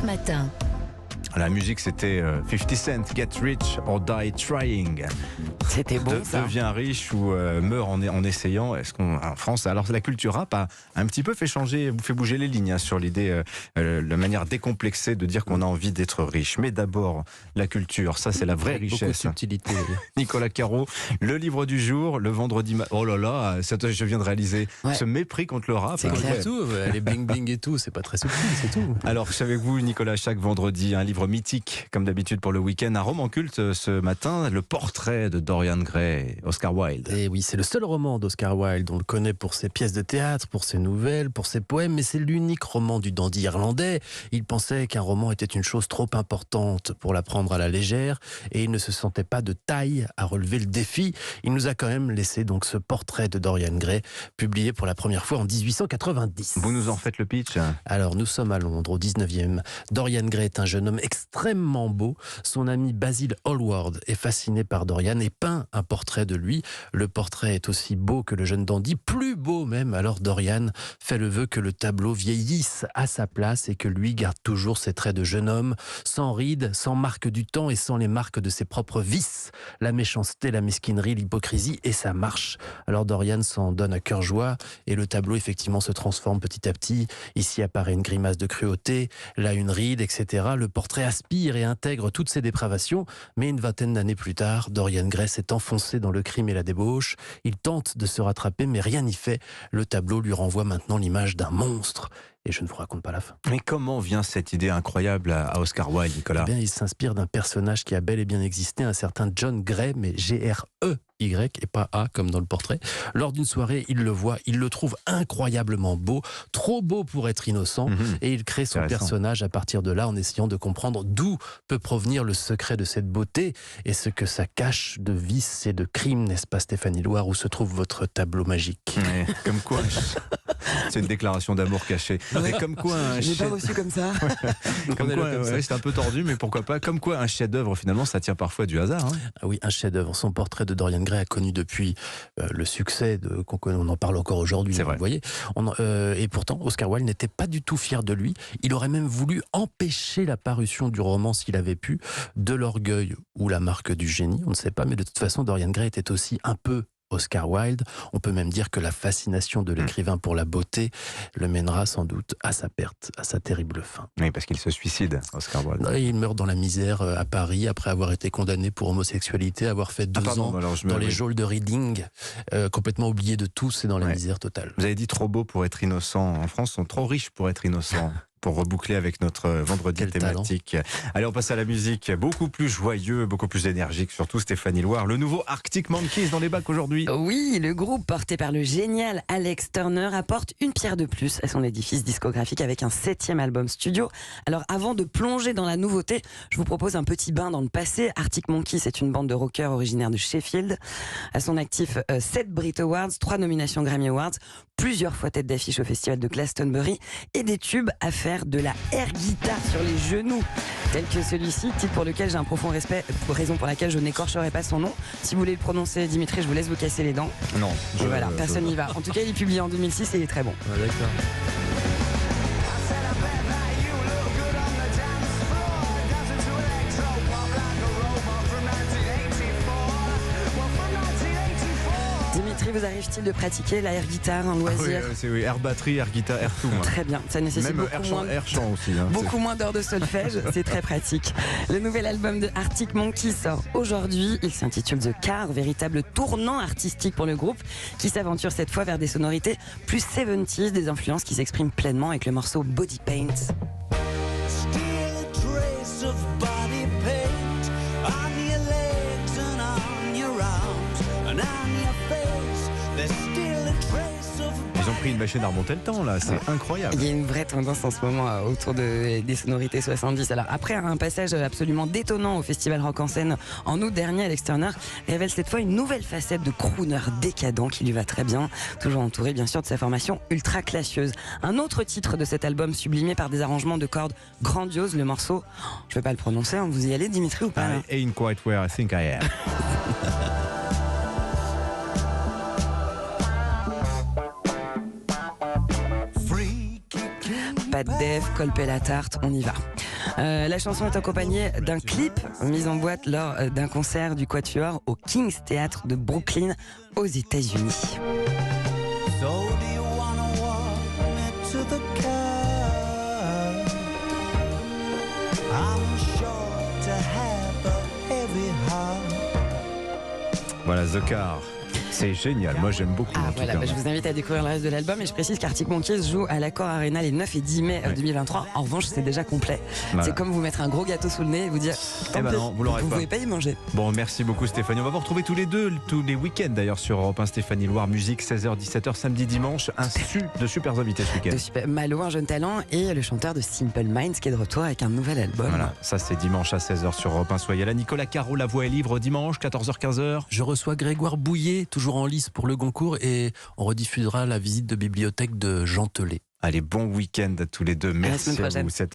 matin. La musique, c'était 50 Cent, Get Rich or Die Trying. C'était bon, ça. Deviens riche ou meurs en essayant. Est-ce qu'on, en France, alors la culture rap a un petit peu fait changer, fait bouger les lignes sur l'idée, la manière décomplexée de dire qu'on a envie d'être riche. Mais d'abord, la culture, ça c'est la vraie richesse. Beaucoup de subtilité. Nicolas Caro, le livre du jour, le vendredi matin. Oh là là, je viens de réaliser ce mépris contre le rap. C'est clair. Tout, les bling bling et tout, c'est pas très subtil, c'est tout. Alors, savez-vous, Nicolas, chaque vendredi, un livre mythique, comme d'habitude pour le week-end, un roman culte ce matin, le portrait de Dorian Gray, Oscar Wilde. Et oui, c'est le seul roman d'Oscar Wilde. On le connaît pour ses pièces de théâtre, pour ses nouvelles, pour ses poèmes, mais c'est l'unique roman du dandy irlandais. Il pensait qu'un roman était une chose trop importante pour la prendre à la légère, et il ne se sentait pas de taille à relever le défi. Il nous a quand même laissé donc ce portrait de Dorian Gray, publié pour la première fois en 1890. Vous nous en faites le pitch? Alors, nous sommes à Londres, au 19e. Dorian Gray est un jeune homme extrêmement beau. Son ami Basil Hallward est fasciné par Dorian et peint un portrait de lui. Le portrait est aussi beau que le jeune dandy, plus beau même. Alors Dorian fait le vœu que le tableau vieillisse à sa place et que lui garde toujours ses traits de jeune homme, sans rides, sans marque du temps et sans les marques de ses propres vices. La méchanceté, la mesquinerie, l'hypocrisie, et ça marche. Alors Dorian s'en donne à cœur joie et le tableau effectivement se transforme petit à petit. Ici apparaît une grimace de cruauté, là une ride, etc. Le portrait aspire et intègre toutes ses dépravations, mais une vingtaine d'années plus tard, Dorian Gray s'est enfoncé dans le crime et la débauche. Il tente de se rattraper, mais rien n'y fait. Le tableau lui renvoie maintenant l'image d'un monstre. Et je ne vous raconte pas la fin. Mais comment vient cette idée incroyable à Oscar Wilde, Nicolas? Eh bien, il s'inspire d'un personnage qui a bel et bien existé, un certain John Gray, mais G-R-E-Y et pas A comme dans le portrait. Lors d'une soirée, il le voit, il le trouve incroyablement beau, trop beau pour être innocent, et il crée son personnage à partir de là en essayant de comprendre d'où peut provenir le secret de cette beauté et ce que ça cache de vices et de crimes, n'est-ce pas Stéphanie Loire, où se trouve votre tableau magique? Mais, comme quoi, c'est une déclaration d'amour cachée. Mais comme quoi un Je l'ai pas reçu comme ça. comme quoi, c'est un peu tordu, mais pourquoi pas. Comme quoi un chef-d'œuvre, finalement, ça tient parfois du hasard. Ah oui, un chef-d'œuvre. Son portrait de Dorian Gray a connu depuis le succès on en parle encore aujourd'hui. C'est vrai. Vous voyez. Et pourtant, Oscar Wilde n'était pas du tout fier de lui. Il aurait même voulu empêcher la parution du roman s'il avait pu, de l'orgueil ou la marque du génie, on ne sait pas. Mais de toute façon, Dorian Gray était aussi un peu Oscar Wilde. On peut même dire que la fascination de l'écrivain pour la beauté le mènera sans doute à sa perte, à sa terrible fin. Oui, parce qu'il se suicide, Oscar Wilde. Il meurt dans la misère à Paris après avoir été condamné pour homosexualité, avoir fait 2 ans dans les geôles de Reading, complètement oublié de tous et dans la misère totale. Vous avez dit trop beau pour être innocent. En France, sont trop riches pour être innocents. Pour reboucler avec notre vendredi thématique. Allez, on passe à la musique. Beaucoup plus joyeux, beaucoup plus énergique, surtout Stéphanie Loire. Le nouveau Arctic Monkeys dans les bacs aujourd'hui. Oui, le groupe porté par le génial Alex Turner apporte une pierre de plus à son édifice discographique avec un 7e album studio. Alors avant de plonger dans la nouveauté, je vous propose un petit bain dans le passé. Arctic Monkeys est une bande de rockers originaire de Sheffield. À son actif, 7 Brit Awards, 3 nominations Grammy Awards, plusieurs fois tête d'affiche au festival de Glastonbury et des tubes à faire de la air guitar sur les genoux, tel que celui-ci, titre pour lequel j'ai un profond respect, raison pour laquelle je n'écorcherai pas son nom. Si vous voulez le prononcer, Dimitri, je vous laisse vous casser les dents. Non. Et voilà, personne n'y va. En tout cas, il est publié en 2006 et il est très bon. Ah, d'accord. Dimitri, vous arrive-t-il de pratiquer la air guitar, un loisir? Oui, air batterie, air guitare, air tout. Très bien, ça nécessite même beaucoup chant aussi. Beaucoup moins d'heures de solfège, c'est très pratique. Le nouvel album de Arctic Monkeys sort aujourd'hui. Il s'intitule The Car, véritable tournant artistique pour le groupe qui s'aventure cette fois vers des sonorités plus 70s, des influences qui s'expriment pleinement avec le morceau Body Paint. Ils ont pris une machine à remonter le temps, là, c'est incroyable. Il y a une vraie tendance en ce moment autour des sonorités 70. Alors après un passage absolument détonnant au Festival Rock en Scène en août dernier, Alex Turner révèle cette fois une nouvelle facette de crooner décadent qui lui va très bien, toujours entouré bien sûr de sa formation ultra classieuse. Un autre titre de cet album sublimé par des arrangements de cordes grandioses, le morceau, je ne vais pas le prononcer, hein, vous y allez Dimitri ou pas? I ain't quite where I think I am. Pas de def, colper la tarte, on y va. La chanson est accompagnée d'un clip mis en boîte lors d'un concert du Quatuor au King's Theatre de Brooklyn aux États-Unis. So do you wanna walk me to the car? I'm sure to have a heavy heart. Voilà, The Car. C'est génial, moi j'aime beaucoup. Ah en tout voilà, cas. bah, je vous invite à découvrir le reste de l'album et je précise qu'Arctic Monkeys joue à l'Accor Arena les 9 et 10 mai 2023. En revanche, c'est déjà complet. Voilà. C'est comme vous mettre un gros gâteau sous le nez et vous dire tant ben pis, non, vous l'aurez pas. pouvez pas y manger. Bon, merci beaucoup Stéphanie. On va vous retrouver tous les deux, tous les week-ends d'ailleurs sur Europe 1, Stéphanie Loire, musique, 16h-17h, samedi, dimanche. De super invités ce week-end. De super Malo, un jeune talent, et le chanteur de Simple Minds qui est de retour avec un nouvel album. Voilà, ça c'est dimanche à 16h sur Europe 1. Soyez là. Nicolas Caro, La Voix est libre, dimanche, 14h-15h. Je reçois Grégoire Bouillet, toujours en lice pour le Goncourt, et on rediffusera la visite de bibliothèque de Jean Telet. Allez, bon week-end à tous les deux. la Merci semaine à prochaine. vous.